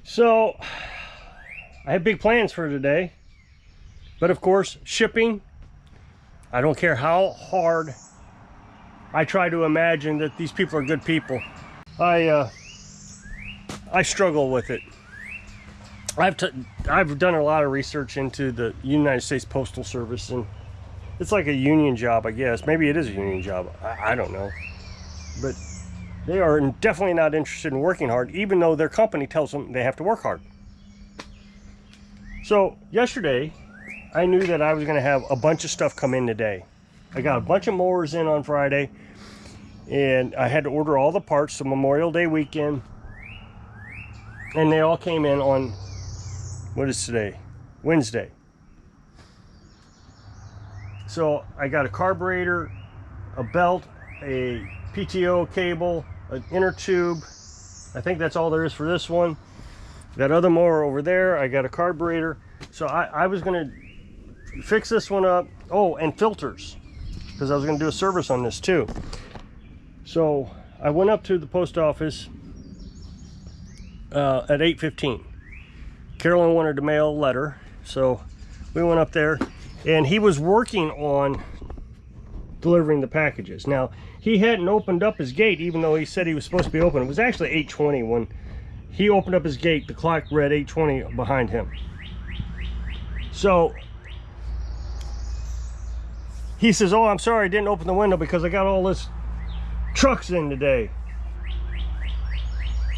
So I have big plans for today, but of course shipping, I don't care how hard I try to imagine that these people are good people. I struggle with it. I've done a lot of research into the United States Postal Service, and it's like a union job, I guess. Maybe it is a union job. I don't know. But they are definitely not interested in working hard, even though their company tells them they have to work hard. So yesterday, I knew that I was going to have a bunch of stuff come in today. I got a bunch of mowers in on Friday, and I had to order all the parts for Memorial Day weekend. And they all came in on, what is today? Wednesday. So I got a carburetor, a belt, a PTO cable, an inner tube. I think that's all there is for this one. That other mower over there, I got a carburetor. So I was gonna fix this one up. Oh, and filters, because I was gonna do a service on this too. So I went up to the post office at 8:15. Carolyn wanted to mail a letter, so we went up there, and he was working on delivering the packages. Now, he hadn't opened up his gate, even though he said he was supposed to be open. It was actually 8:20 when he opened up his gate. The clock read 8:20 behind him. So he says, "Oh, I'm sorry, I didn't open the window because I got all this trucks in today."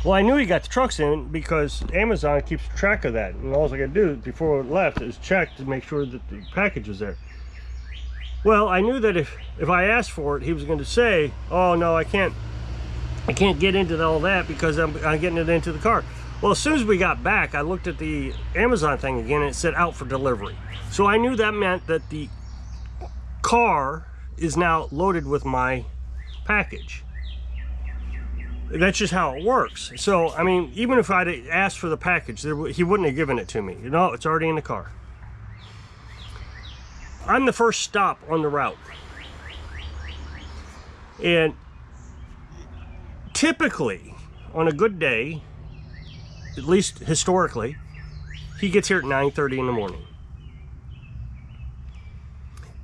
Well, I knew he got the trucks in because Amazon keeps track of that, and all I gotta do before it left is check to make sure that the package was there. Well, I knew that if I asked for it, he was going to say, "Oh no, I can't get into all that because I'm getting it into the car." Well, as soon as we got back, I looked at the Amazon thing again, and it said out for delivery. So I knew that meant that the car is now loaded with my package. That's just how it works. So, I mean, even if I'd asked for the package, he wouldn't have given it to me. No, it's already in the car. I'm the first stop on the route. And typically, on a good day, at least historically, he gets here at 9:30 in the morning.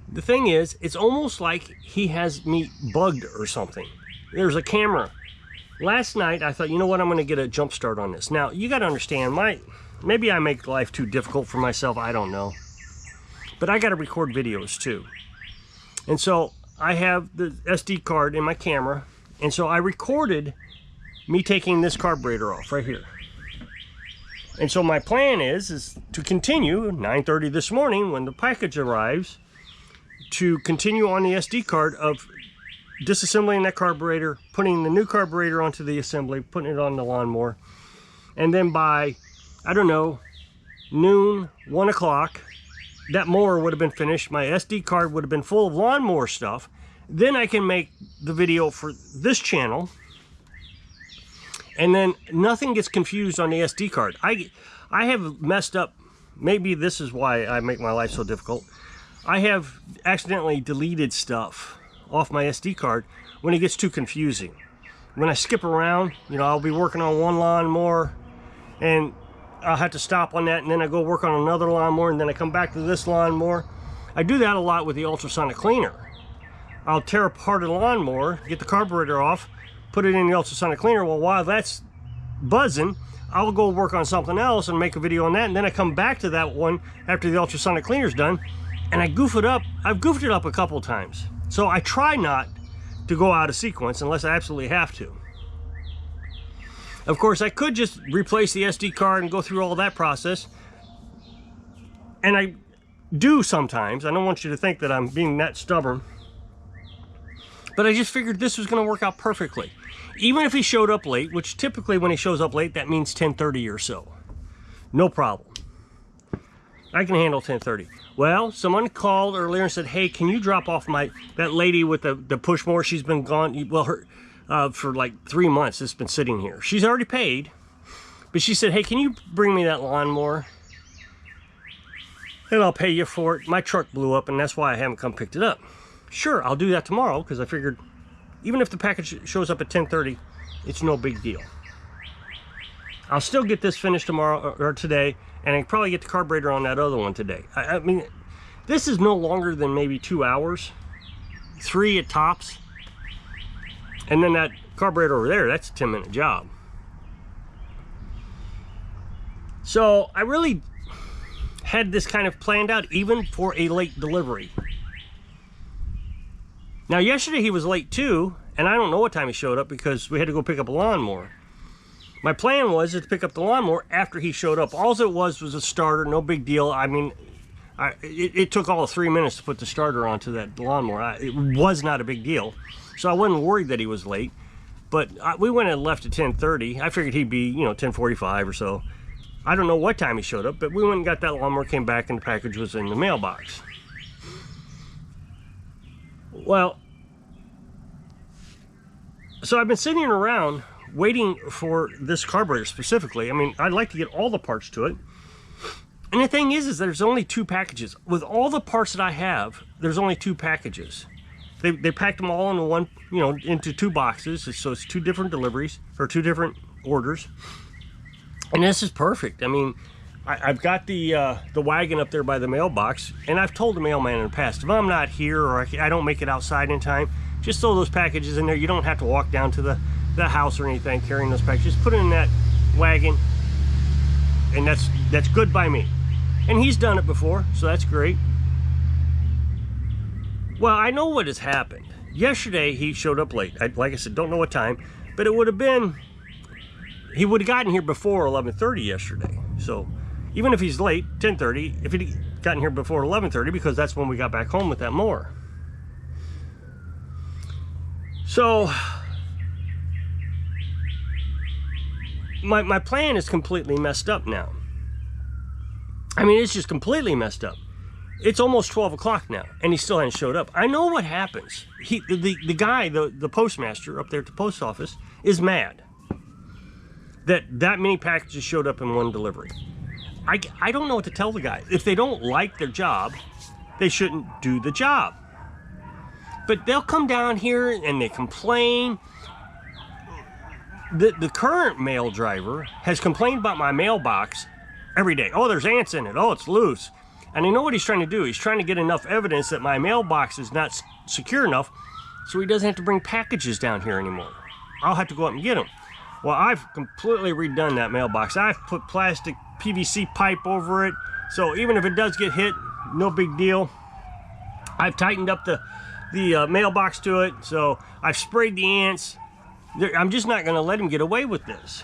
The thing is, it's almost like he has me bugged or something. There's a camera. Last night, I thought, you know what, I'm going to get a jump start on this. Now, you got to understand, maybe I make life too difficult for myself, I don't know. But I got to record videos too. And so I have the SD card in my camera, and so I recorded me taking this carburetor off right here. And so my plan is to continue 9:30 this morning when the package arrives, to continue on the SD card of disassembling that carburetor, putting the new carburetor onto the assembly, putting it on the lawnmower, and then by, I don't know, noon, 1 o'clock, that mower would have been finished. My SD card would have been full of lawnmower stuff. Then I can make the video for this channel, and then nothing gets confused on the SD card. I have messed up. Maybe this is why I make my life so difficult. I have accidentally deleted stuff off my SD card when it gets too confusing. When I skip around, you know, I'll be working on one lawnmower and I'll have to stop on that, and then I go work on another lawnmower, and then I come back to this lawnmower. I do that a lot with the ultrasonic cleaner. I'll tear apart a lawnmower, get the carburetor off, put it in the ultrasonic cleaner. Well, while that's buzzing, I'll go work on something else and make a video on that, and then I come back to that one after the ultrasonic cleaner's done, and I goof it up. I've goofed it up a couple times. So I try not to go out of sequence unless I absolutely have to. Of course, I could just replace the SD card and go through all that process. And I do sometimes. I don't want you to think that I'm being that stubborn. But I just figured this was going to work out perfectly. Even if he showed up late, which typically when he shows up late, that means 10:30 or so. No problem. I can handle 10:30. Well, someone called earlier and said, "Hey, can you drop off that lady with the push mower? She's been gone, well, her for like 3 months. It's been sitting here. She's already paid, but she said, 'Hey, can you bring me that lawnmower? And I'll pay you for it.' My truck blew up, and that's why I haven't come picked it up." Sure, I'll do that tomorrow, because I figured even if the package shows up at 10:30, it's no big deal. I'll still get this finished tomorrow or today, and I can probably get the carburetor on that other one today. I mean, this is no longer than maybe 2 hours, 3 at tops. And then that carburetor over there, that's a 10-minute job. So I really had this kind of planned out even for a late delivery. Now yesterday he was late too, and I don't know what time he showed up because we had to go pick up a lawnmower. My plan was to pick up the lawnmower after he showed up. All it was a starter, no big deal. I mean, it took all of 3 minutes to put the starter onto that lawnmower. It was not a big deal. So I wasn't worried that he was late. But we went and left at 10:30. I figured he'd be, 10:45 or so. I don't know what time he showed up, but we went and got that lawnmower, came back, and the package was in the mailbox. Well, so I've been sitting around waiting for this carburetor specifically. I mean, I'd like to get all the parts to it. And the thing is there's only 2 packages. With all the parts that I have, there's only 2 packages. They packed them all into one, into 2 boxes. So it's 2 different deliveries, or 2 different orders. And this is perfect. I mean, I've got the wagon up there by the mailbox, and I've told the mailman in the past, if I'm not here or I don't make it outside in time, just throw those packages in there. You don't have to walk down to the house or anything carrying those packages. Put it in that wagon, and that's good by me. And he's done it before, so that's great. Well, I know what has happened. Yesterday he showed up late. Like I said, don't know what time, but it would have been, he would have gotten here before 11:30 yesterday. So even if he's late, 10:30, if he'd gotten here before 11:30, because that's when we got back home with that mower. So my plan is completely messed up now. I mean, it's just completely messed up. It's almost 12 o'clock now, and he still hasn't showed up. I know what happens. The guy, the postmaster up there at the post office, is mad that many packages showed up in one delivery. I don't know what to tell the guy. If they don't like their job, they shouldn't do the job. But they'll come down here and they complain. The current mail driver has complained about my mailbox every day. Oh, there's ants in it. Oh, it's loose. And I know what he's trying to do. He's trying to get enough evidence that my mailbox is not secure enough so he doesn't have to bring packages down here anymore. I'll have to go up and get them. Well, I've completely redone that mailbox. I've put plastic PVC pipe over it, so even if it does get hit, no big deal. I've tightened up the mailbox to it, so I've sprayed the ants. I'm just not going to let him get away with this.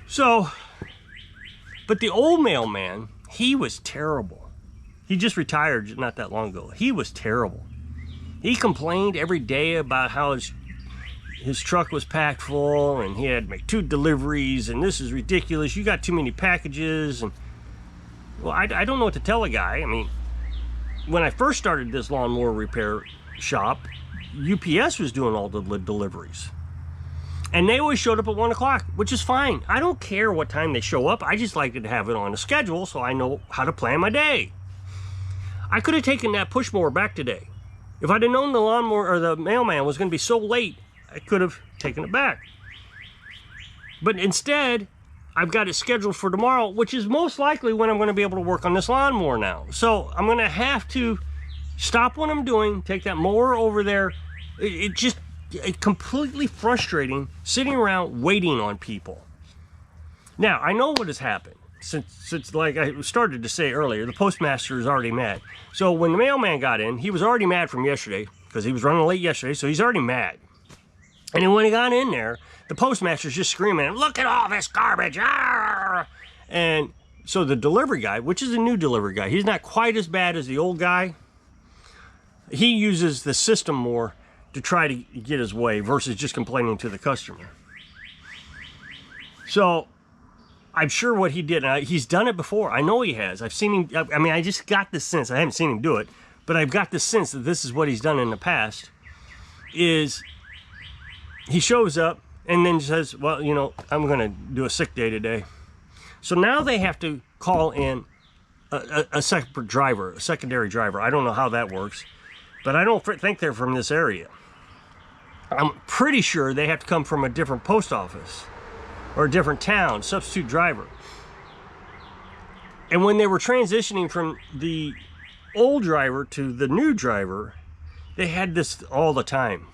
So, but the old mailman, he was terrible. He just retired not that long ago. He was terrible. He complained every day about how his truck was packed full and he had to make 2 deliveries and this is ridiculous. You got too many packages. And well, I don't know what to tell a guy. I mean, when I first started this lawnmower repair shop, UPS was doing all the deliveries. And they always showed up at 1 o'clock, which is fine. I don't care what time they show up. I just like to have it on a schedule so I know how to plan my day. I could have taken that push mower back today. If I'd have known the lawnmower or the mailman was going to be so late, I could have taken it back. But instead, I've got it scheduled for tomorrow, which is most likely when I'm going to be able to work on this lawnmower now. So I'm going to have to stop what I'm doing, take that mower over there. It's completely frustrating sitting around waiting on people. Now, I know what has happened. Since like I started to say earlier, the postmaster is already mad. So when the mailman got in, he was already mad from yesterday because he was running late yesterday, so he's already mad. And then when he got in there, the postmaster's just screaming, "Look at all this garbage!" Arr! And so the delivery guy, which is a new delivery guy, he's not quite as bad as the old guy. He uses the system more to try to get his way versus just complaining to the customer. So I'm sure what he did, and he's done it before. I know he has. I've seen him. I mean, I just got this sense. I haven't seen him do it, but I've got this sense that this is what he's done in the past. Is he shows up and then says, "Well, I'm going to do a sick day today." So now they have to call in a separate driver, a secondary driver. I don't know how that works, but I don't think they're from this area. I'm pretty sure they have to come from a different post office or a different town, substitute driver. And when they were transitioning from the old driver to the new driver, they had this all the time,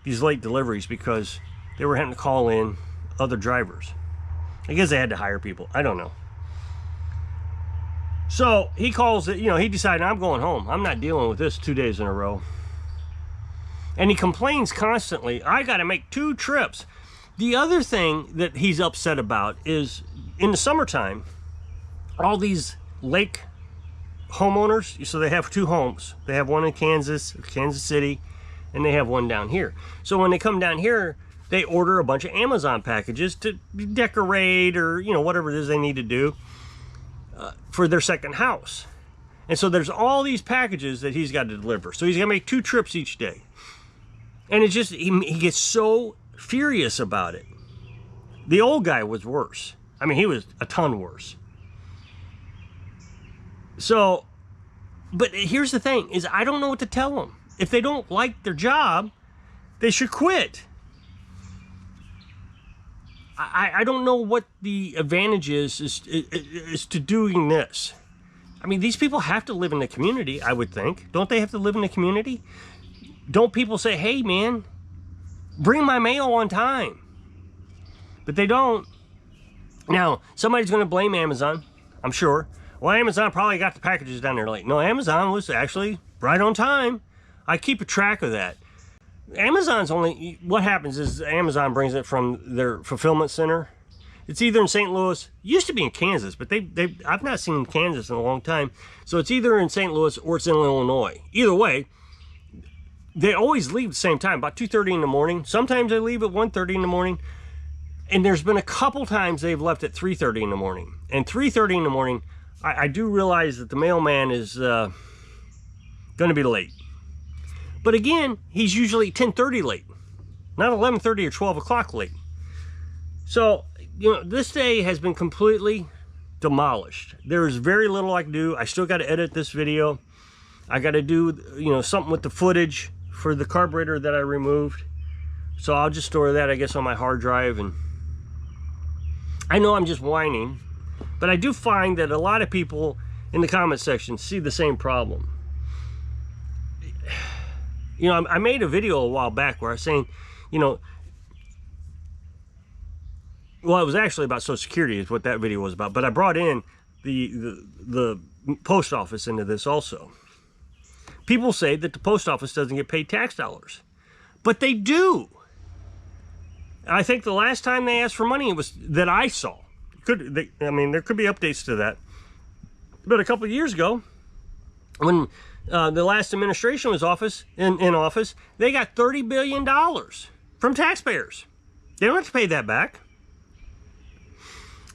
these late deliveries, because they were having to call in other drivers. I guess they had to hire people. I don't know. So he calls it, he decided, I'm going home. I'm not dealing with this 2 days in a row. And he complains constantly, I got to make 2 trips. The other thing that he's upset about is in the summertime, all these lake homeowners, so they have 2 homes. They have one in Kansas City, and they have one down here. So when they come down here, they order a bunch of Amazon packages to decorate or, whatever it is they need to do for their second house. And so there's all these packages that he's got to deliver. So he's got to make 2 trips each day. And it's just, he gets so furious about it. The old guy was worse. I mean, he was a ton worse. So, but here's the thing, is I don't know what to tell them. If they don't like their job, they should quit. I don't know what the advantage is to doing this. I mean, these people have to live in the community, I would think. Don't they have to live in the community? Don't people say, hey, man, bring my mail on time? But they don't. Now, somebody's going to blame Amazon, I'm sure. Well, Amazon probably got the packages down there late. No, Amazon was actually right on time. I keep a track of that. Amazon's only, what happens is Amazon brings it from their fulfillment center. It's either in St. Louis, used to be in Kansas, but I've not seen Kansas in a long time. So it's either in St. Louis or it's in Illinois. Either way, they always leave at the same time, about 2:30 in the morning. Sometimes they leave at 1:30 in the morning. And there's been a couple times they've left at 3:30 in the morning. And 3:30 in the morning, I do realize that the mailman is going to be late. But again, he's usually 10:30 late, not 11:30 or 12 o'clock late. So, this day has been completely demolished. There's very little I can do. I still got to edit this video. I got to do, something with the footage for the carburetor that I removed. So I'll just store that, I guess, on my hard drive. And I know I'm just whining, but I do find that a lot of people in the comment section see the same problem. I made a video a while back where I was saying, well, it was actually about Social Security is what that video was about, but I brought in the post office into this also. People say that the post office doesn't get paid tax dollars, but they do. I think the last time they asked for money, it was that I saw. There could be updates to that. But a couple of years ago, when the last administration was in office, they got $30 billion from taxpayers. They don't have to pay that back.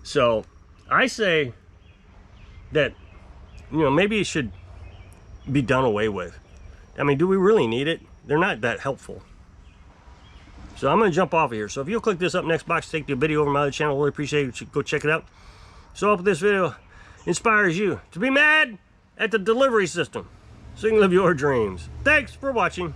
So I say that, maybe it should be done away with. I mean, do we really need it? They're not that helpful. So I'm going to jump off of here. So if you'll click this up next box, take the video over my other channel, really appreciate it. Go check it out. So I hope this video inspires you to be mad at the delivery system so you can live your dreams. Thanks for watching.